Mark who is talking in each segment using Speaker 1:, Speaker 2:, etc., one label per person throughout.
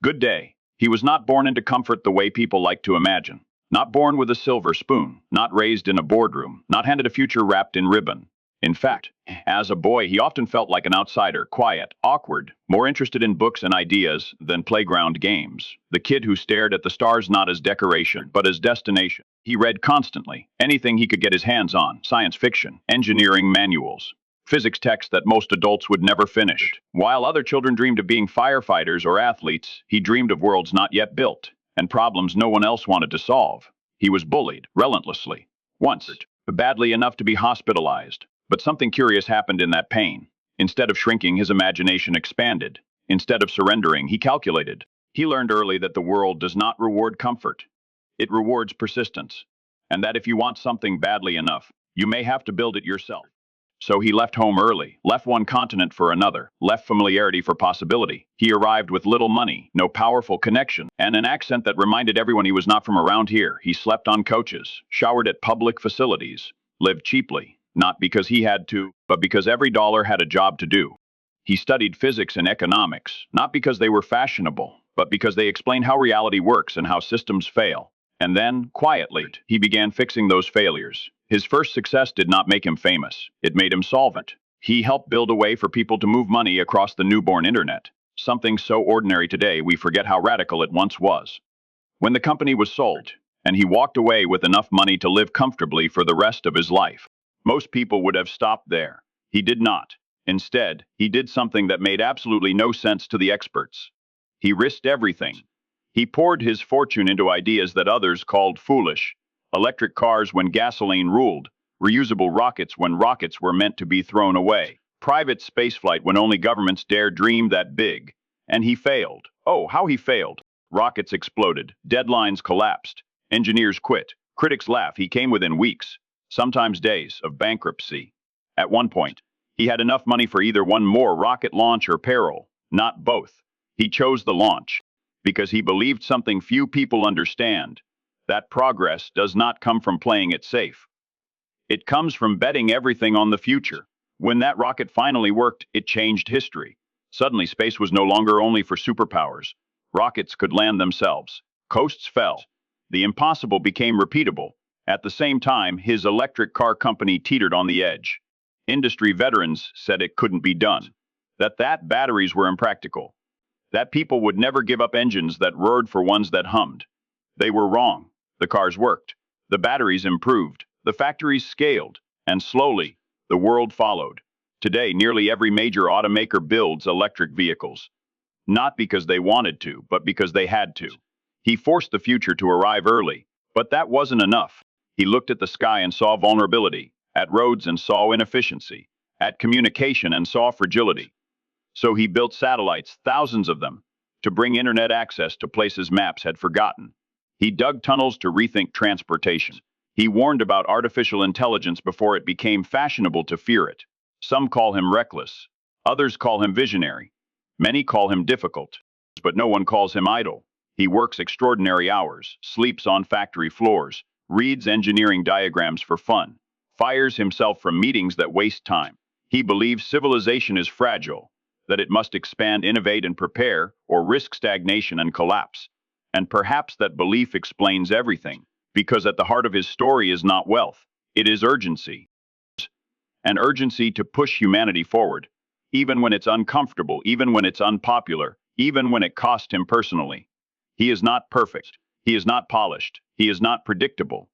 Speaker 1: Good day. He was not born into comfort the way people like to imagine. Not born with a silver spoon, not raised in a boardroom, not handed a future wrapped in ribbon. In fact, as a boy, he often felt like an outsider, quiet, awkward, more interested in books and ideas than playground games. The kid who stared at the stars not as decoration, but as destination. He read constantly, anything he could get his hands on, science fiction, engineering manuals, physics texts that most adults would never finish. While other children dreamed of being firefighters or athletes, he dreamed of worlds not yet built and problems no one else wanted to solve. He was bullied relentlessly, once, badly enough to be hospitalized. But something curious happened in that pain. Instead of shrinking, his imagination expanded. Instead of surrendering, he calculated. He learned early that the world does not reward comfort. It rewards persistence. And that if you want something badly enough, you may have to build it yourself. So he left home early, left one continent for another, left familiarity for possibility. He arrived with little money, no powerful connection, and an accent that reminded everyone he was not from around here. He slept on couches, showered at public facilities, lived cheaply, not because he had to, but because every dollar had a job to do. He studied physics and economics, not because they were fashionable, but because they explain how reality works and how systems fail. And then, quietly, he began fixing those failures. His first success did not make him famous. It made him solvent. He helped build a way for people to move money across the newborn internet, something so ordinary today we forget how radical it once was. When the company was sold, and he walked away with enough money to live comfortably for the rest of his life, most people would have stopped there. He did not. Instead, he did something that made absolutely no sense to the experts. He risked everything. He poured his fortune into ideas that others called foolish. Electric cars when gasoline ruled, reusable rockets when rockets were meant to be thrown away, private spaceflight when only governments dared dream that big. And he failed. Oh, how he failed. Rockets exploded, deadlines collapsed, engineers quit, critics laugh. He came within weeks, sometimes days, of bankruptcy. At one point, he had enough money for either one more rocket launch or peril, not both. He chose the launch because he believed something few people understand. That progress does not come from playing it safe. It comes from betting everything on the future. When that rocket finally worked, it changed history. Suddenly, space was no longer only for superpowers. Rockets could land themselves. Coasts fell. The impossible became repeatable. At the same time, his electric car company teetered on the edge. Industry veterans said it couldn't be done, that batteries were impractical, that people would never give up engines that roared for ones that hummed. They were wrong. The cars worked. The batteries improved. The factories scaled. And slowly, the world followed. Today, nearly every major automaker builds electric vehicles. Not because they wanted to, but because they had to. He forced the future to arrive early. But that wasn't enough. He looked at the sky and saw vulnerability, at roads and saw inefficiency, at communication and saw fragility. So he built satellites, thousands of them, to bring internet access to places maps had forgotten. He dug tunnels to rethink transportation. He warned about artificial intelligence before it became fashionable to fear it. Some call him reckless. Others call him visionary. Many call him difficult. But no one calls him idle. He works extraordinary hours, sleeps on factory floors, reads engineering diagrams for fun, fires himself from meetings that waste time. He believes civilization is fragile, that it must expand, innovate, and prepare, or risk stagnation and collapse. And perhaps that belief explains everything, because at the heart of his story is not wealth, it is urgency. An urgency to push humanity forward, even when it's uncomfortable, even when it's unpopular, even when it cost him personally. He is not perfect, he is not polished, he is not predictable,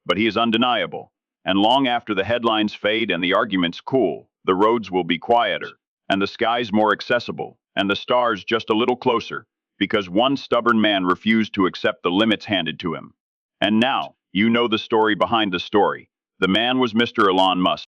Speaker 1: but he is undeniable. And long after the headlines fade and the arguments cool, the roads will be quieter, and the skies more accessible, and the stars just a little closer, because one stubborn man refused to accept the limits handed to him. And now, you know the story behind the story. The man was Mr. Elon Musk.